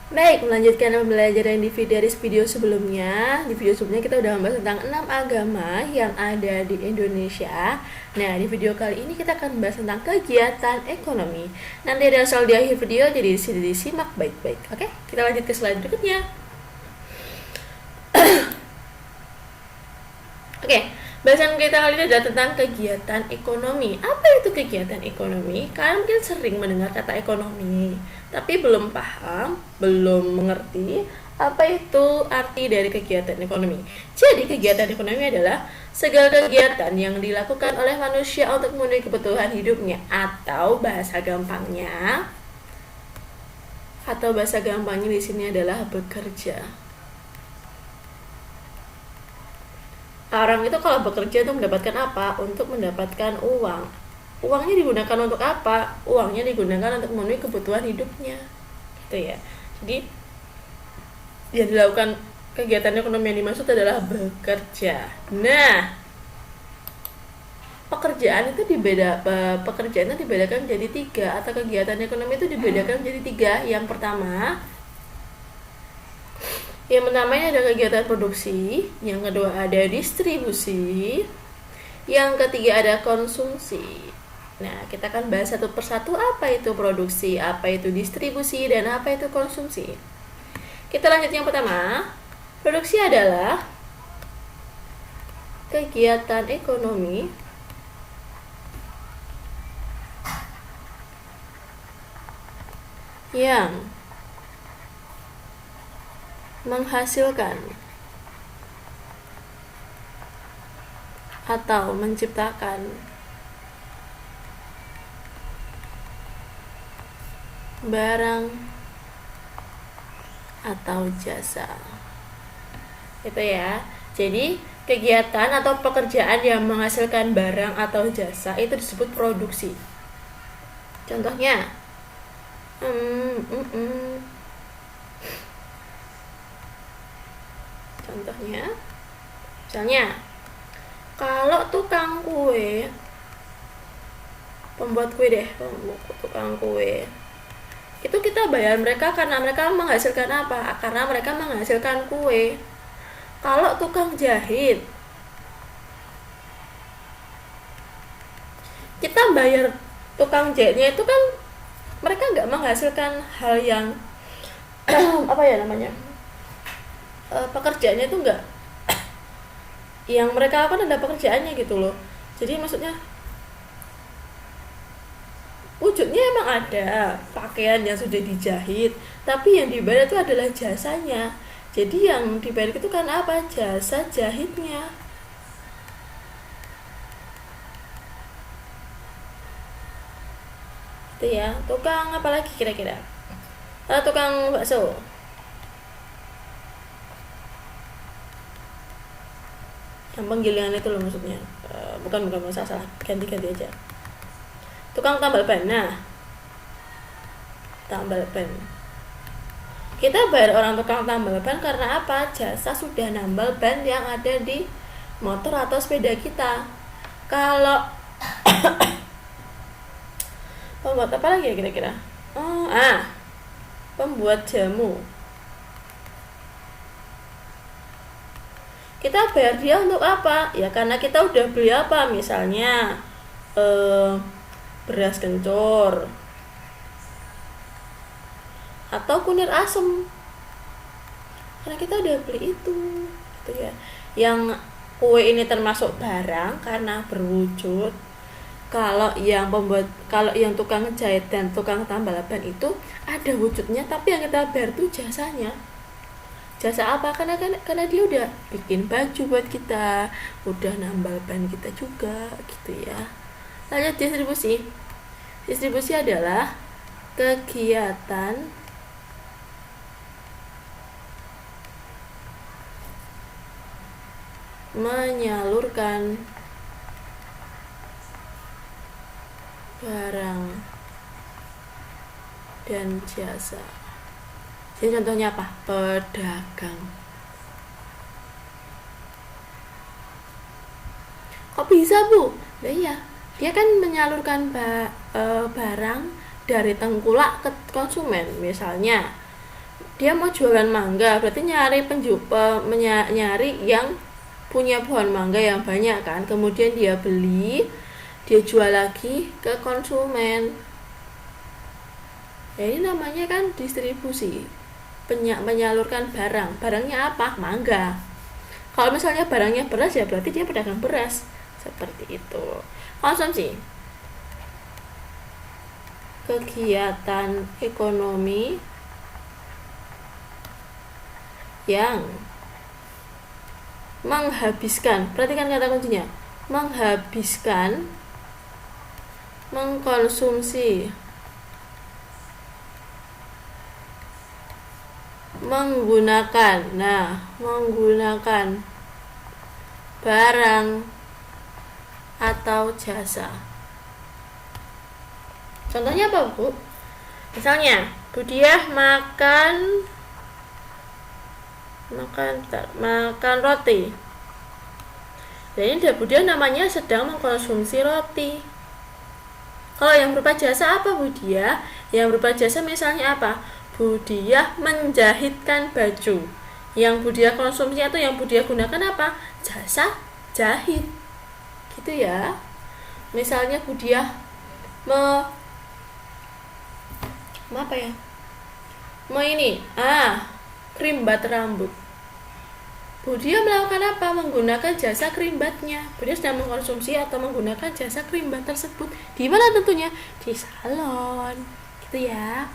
Baik, melanjutkan pembelajaran di video sebelumnya. Di video sebelumnya kita udah membahas tentang 6 agama yang ada di Indonesia. Nah, di video kali ini kita akan membahas tentang kegiatan ekonomi. Nanti ada soal di akhir video, jadi disimak baik-baik. Oke, kita lanjut ke slide berikutnya. Oke, bahasan kita kali ini adalah tentang kegiatan ekonomi. Apa itu kegiatan ekonomi? Kalian mungkin sering mendengar kata ekonomi, tapi belum paham, belum mengerti apa itu arti dari kegiatan ekonomi. Jadi, kegiatan ekonomi adalah segala kegiatan yang dilakukan oleh manusia untuk memenuhi kebutuhan hidupnya, atau bahasa gampangnya di sini adalah bekerja. Orang itu kalau bekerja itu mendapatkan apa? Untuk mendapatkan uang. Uangnya digunakan untuk apa? Uangnya digunakan untuk memenuhi kebutuhan hidupnya. Gitu ya. Jadi yang dilakukan kegiatan ekonomi yang dimaksud adalah bekerja. Nah, pekerjaan itu dibedakan jadi 3, atau kegiatan ekonomi itu dibedakan jadi 3. Yang pertama ada kegiatan produksi, yang kedua ada distribusi, yang ketiga ada konsumsi. Nah, kita akan bahas satu persatu apa itu produksi, apa itu distribusi, dan apa itu konsumsi. Kita lanjut yang pertama. Produksi adalah kegiatan ekonomi yang menghasilkan atau menciptakan barang atau jasa. Itu ya. Jadi, kegiatan atau pekerjaan yang menghasilkan barang atau jasa itu disebut produksi. Contohnya, misalnya kalau tukang kue, tukang kue itu kita bayar mereka karena mereka menghasilkan apa? Karena mereka menghasilkan kue. Kalau tukang jahit, kita bayar tukang jahitnya itu kan mereka nggak menghasilkan hal yang pekerjaannya itu enggak, yang mereka lakukan ada pekerjaannya gitu loh. Jadi maksudnya wujudnya emang ada pakaian yang sudah dijahit, tapi yang dibayar itu adalah jasanya. Jadi yang dibayar itu kan apa? Jasa jahitnya. Itu ya. Tukang apa lagi kira-kira? Tukang bakso. Yang penggilingan itu loh maksudnya. Bukan salah, ganti aja. Tukang tambal ban. Nah, tambal ban, kita bayar orang tukang tambal ban karena apa? Jasa sudah nambal ban yang ada di motor atau sepeda kita. Kalau pembuat apa lagi ya kira-kira? Pembuat jamu, kita bayar dia untuk apa? Ya karena kita udah beli apa? Misalnya beras kencur atau kunir asem, karena kita udah beli itu gitu ya. Yang kue ini termasuk barang karena berwujud. Kalau yang tukang jahit dan tukang tambal ban itu ada wujudnya, tapi yang kita bayar itu jasanya. Jasa apa? Karena dia udah bikin baju buat kita, udah nambal ban kita juga gitu ya. Lanjut distribusi. Distribusi adalah kegiatan menyalurkan barang dan jasa. Jadi contohnya apa? Pedagang. Kok bisa, Bu? Nah, iya, dia kan menyalurkan barang dari tengkulak ke konsumen. Misalnya dia mau jualan mangga, berarti nyari nyari yang punya pohon mangga yang banyak kan, kemudian dia beli, dia jual lagi ke konsumen. Ya, ini namanya kan distribusi, menyalurkan barang. Barangnya apa? Mangga. Kalau misalnya barangnya beras, ya berarti dia pedagang beras. Seperti itu. Konsumsi, kegiatan ekonomi yang menghabiskan, perhatikan kata kuncinya, menghabiskan, mengkonsumsi, menggunakan barang atau jasa. Contohnya apa, Bu? Misalnya Budiah makan roti. Jadi Budiah namanya sedang mengkonsumsi roti. Kalau yang berupa jasa apa, Budiah? Yang berupa jasa misalnya apa? Budiah menjahitkan baju. Yang Budiah konsumsi atau yang Budiah gunakan apa? Jasa jahit. Gitu ya. Misalnya Budiah krimbat rambut. Budiah melakukan apa? Menggunakan jasa krimbatnya. Budiah sedang mengkonsumsi atau menggunakan jasa krimbat tersebut. Di mana tentunya? Di salon. Gitu ya.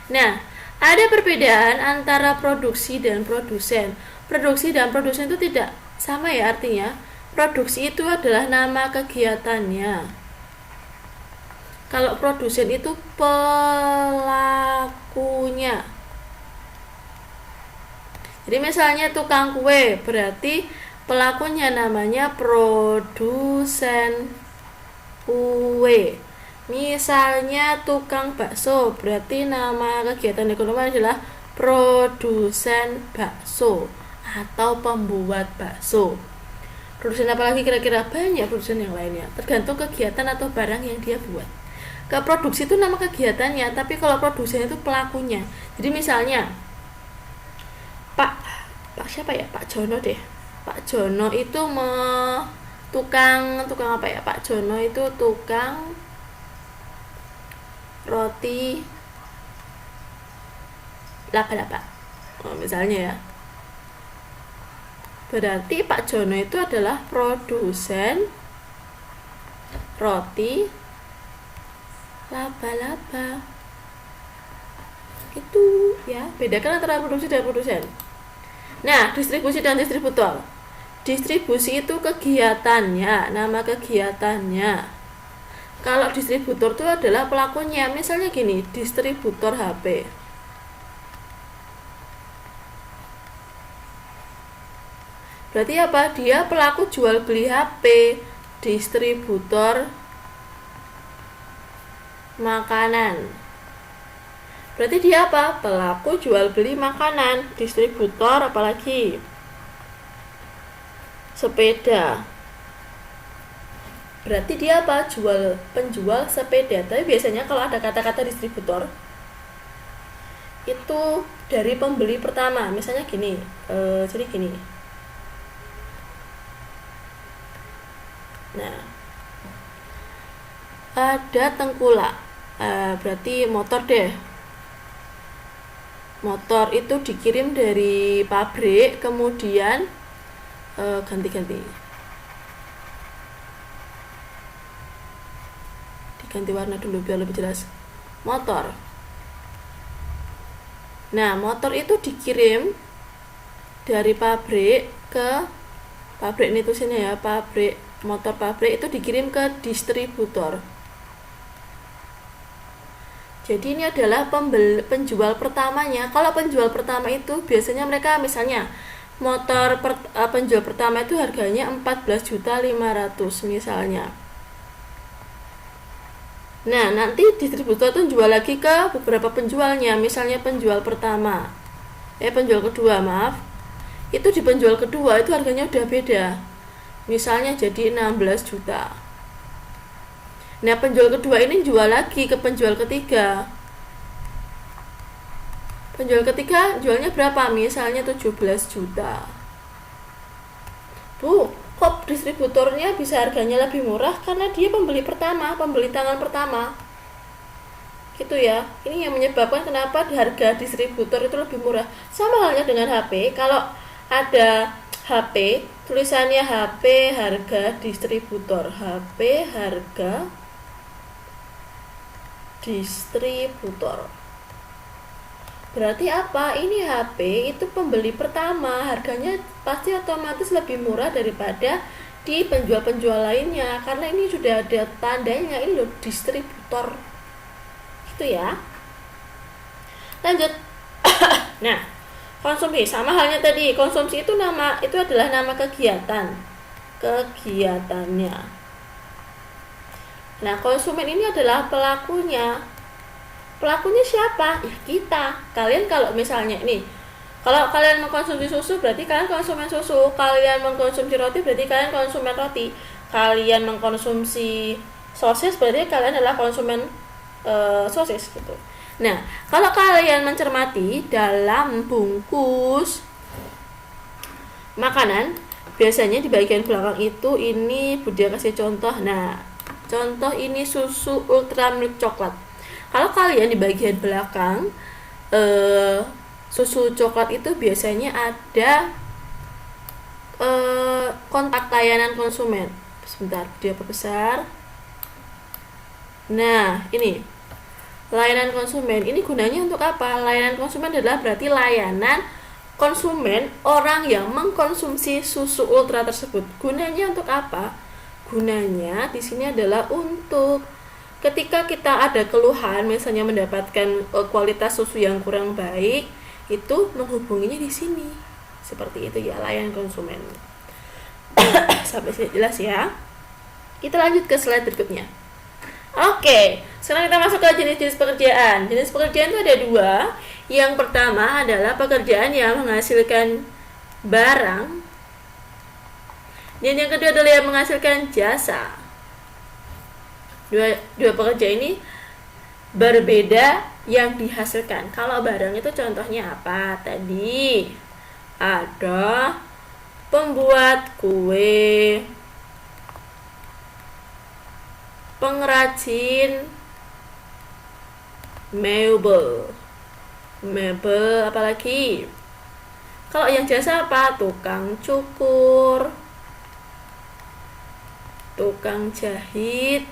Nah, ada perbedaan antara produksi dan produsen. Produksi dan produsen itu tidak sama ya artinya. Produksi itu adalah nama kegiatannya. Kalau produsen itu pelakunya. Jadi misalnya tukang kue, berarti pelakunya namanya produsen kue. Misalnya tukang bakso, berarti nama kegiatan ekonomi adalah produsen bakso atau pembuat bakso. Produsen apa lagi kira-kira? Banyak produsen yang lainnya, tergantung kegiatan atau barang yang dia buat. Ke produksi itu nama kegiatannya, tapi kalau produsen itu pelakunya. Jadi misalnya Pak siapa ya? Pak Jono deh. Pak Jono itu tukang apa ya? Pak Jono itu tukang roti laba-laba. Misalnya ya. Berarti Pak Jono itu adalah produsen roti laba-laba. Itu ya, bedakan antara produksi dan produsen. Nah, distribusi dan distributor. Distribusi itu kegiatannya, nama kegiatannya. Kalau distributor itu adalah pelakunya. Misalnya gini, distributor HP. Berarti apa? Dia pelaku jual beli HP. Distributor makanan. Berarti dia apa? Pelaku jual beli makanan. Distributor apalagi? Sepeda. Berarti dia apa? Penjual sepeda. Tapi biasanya kalau ada kata-kata distributor itu dari pembeli pertama. Misalnya gini, jadi gini. Nah, ada tengkulak. Berarti motor deh. Motor itu dikirim dari pabrik, kemudian ganti warna dulu biar lebih jelas. Motor. Nah, motor itu dikirim dari pabrik ke pabrik ini tulisannya ya, pabrik motor pabrik itu dikirim ke distributor. Jadi ini adalah penjual pertamanya. Kalau penjual pertama itu biasanya mereka misalnya penjual pertama itu harganya 14.500.000 misalnya. Nah, nanti distributor itu jual lagi ke beberapa penjualnya. Misalnya penjual kedua, itu di penjual kedua itu harganya udah beda. Misalnya jadi 16 juta. Nah, penjual kedua ini jual lagi ke penjual ketiga. Penjual ketiga jualnya berapa? Misalnya 17 juta. Bu, kok distributornya bisa harganya lebih murah? Karena dia pembeli pertama, pembeli tangan pertama. Gitu ya. Ini yang menyebabkan kenapa harga distributor itu lebih murah. Sama halnya dengan HP. Kalau ada HP, tulisannya HP harga distributor. HP harga distributor. Berarti apa? Ini HP itu pembeli pertama, harganya pasti otomatis lebih murah daripada di penjual-penjual lainnya, karena ini sudah ada tandanya, ini loh distributor. Gitu ya. Lanjut. Nah, konsumsi sama halnya tadi. Konsumsi itu adalah nama kegiatan. Kegiatannya. Nah, konsumen ini adalah pelakunya. Pelakunya siapa? Ya kita. Kalian kalau misalnya ini, kalau kalian mengkonsumsi susu berarti kalian konsumen susu. Kalian mengkonsumsi roti berarti kalian konsumen roti. Kalian mengkonsumsi sosis berarti kalian adalah konsumen sosis gitu. Nah, kalau kalian mencermati dalam bungkus makanan, biasanya di bagian belakang itu ini Budia kasih contoh. Nah, contoh ini susu ultra milk coklat. Kalau kalian di bagian belakang susu coklat itu biasanya ada kontak layanan konsumen. Sebentar, dia perbesar. Nah, ini layanan konsumen. Ini gunanya untuk apa? Layanan konsumen adalah berarti layanan konsumen orang yang mengkonsumsi susu ultra tersebut. Gunanya untuk apa? Gunanya di sini adalah untuk ketika kita ada keluhan, misalnya mendapatkan kualitas susu yang kurang baik, itu menghubunginya di sini. Seperti itu ya, layanan konsumen. Sampai sini jelas ya. Kita lanjut ke slide berikutnya. Oke, sekarang kita masuk ke jenis-jenis pekerjaan. Jenis pekerjaan itu ada dua. Yang pertama adalah pekerjaan yang menghasilkan barang, dan yang kedua adalah yang menghasilkan jasa. Dua pekerja ini berbeda yang dihasilkan. Kalau barang itu contohnya apa? Tadi ada pembuat kue, pengrajin mebel, apalagi. Kalau yang jasa apa? Tukang cukur, tukang jahit,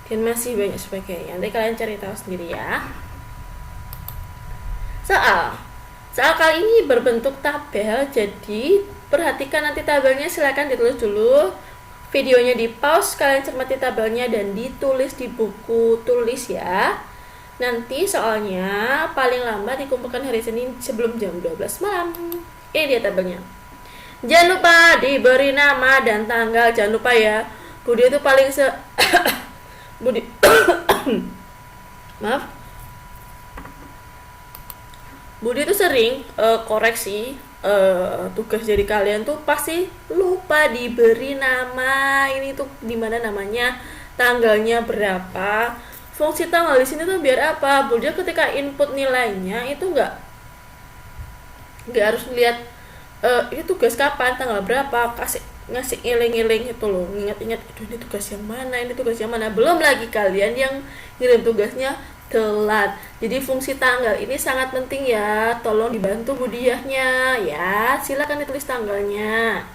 dan masih banyak sebagainya. Nanti kalian cari tahu sendiri ya. Soal kali ini berbentuk tabel, jadi perhatikan nanti tabelnya, silakan ditulis dulu. Videonya di pause, kalian cermati tabelnya dan ditulis di buku tulis ya. Nanti soalnya paling lambat dikumpulkan hari Senin sebelum jam 12 malam. Ini dia tabelnya. Jangan lupa diberi nama dan tanggal, jangan lupa ya. Budi itu paling maaf, Budi itu sering koreksi tugas dari kalian tuh pasti lupa diberi nama. Ini tuh dimana namanya, tanggalnya berapa. Fungsi tanggal di sini tuh biar apa? Budi ketika input nilainya itu nggak harus lihat ini tugas kapan, tanggal berapa, ngasih ngiling-ngiling itu loh, ingat-ingat ini tugas yang mana, belum lagi kalian yang ngirim tugasnya telat. Jadi fungsi tanggal ini sangat penting ya, tolong dibantu Budiahnya ya. Silakan ditulis tanggalnya.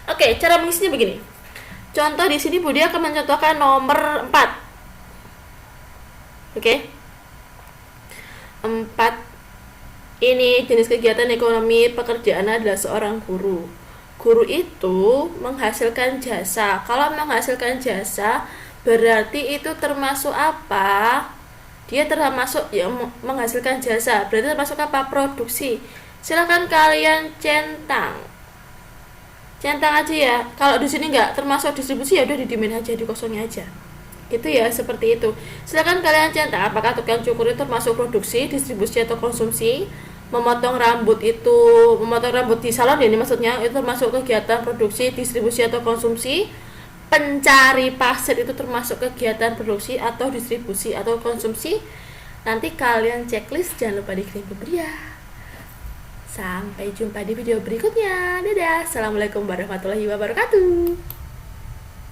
Oke, cara mengisinya begini. Contoh di sini Budia akan mencontohkan nomor 4. Oke. 4. Ini jenis kegiatan ekonomi pekerjaan adalah seorang guru. Guru itu menghasilkan jasa. Kalau menghasilkan jasa berarti itu termasuk apa? Dia termasuk yang menghasilkan jasa. Berarti termasuk apa? Produksi. Silakan kalian centang aja ya. Kalau di sini nggak termasuk distribusi ya udah didimin aja, dikosongin aja. Itu ya, seperti itu. Silakan kalian centang apakah tukang cukur itu termasuk produksi, distribusi atau konsumsi. Memotong rambut di salon ya, ini maksudnya itu termasuk kegiatan produksi, distribusi atau konsumsi. pencari pasir itu termasuk kegiatan produksi atau distribusi atau konsumsi, nanti kalian checklist, jangan lupa dikirim ke Bria. Sampai jumpa di video berikutnya. Dadah. Assalamualaikum warahmatullahi wabarakatuh.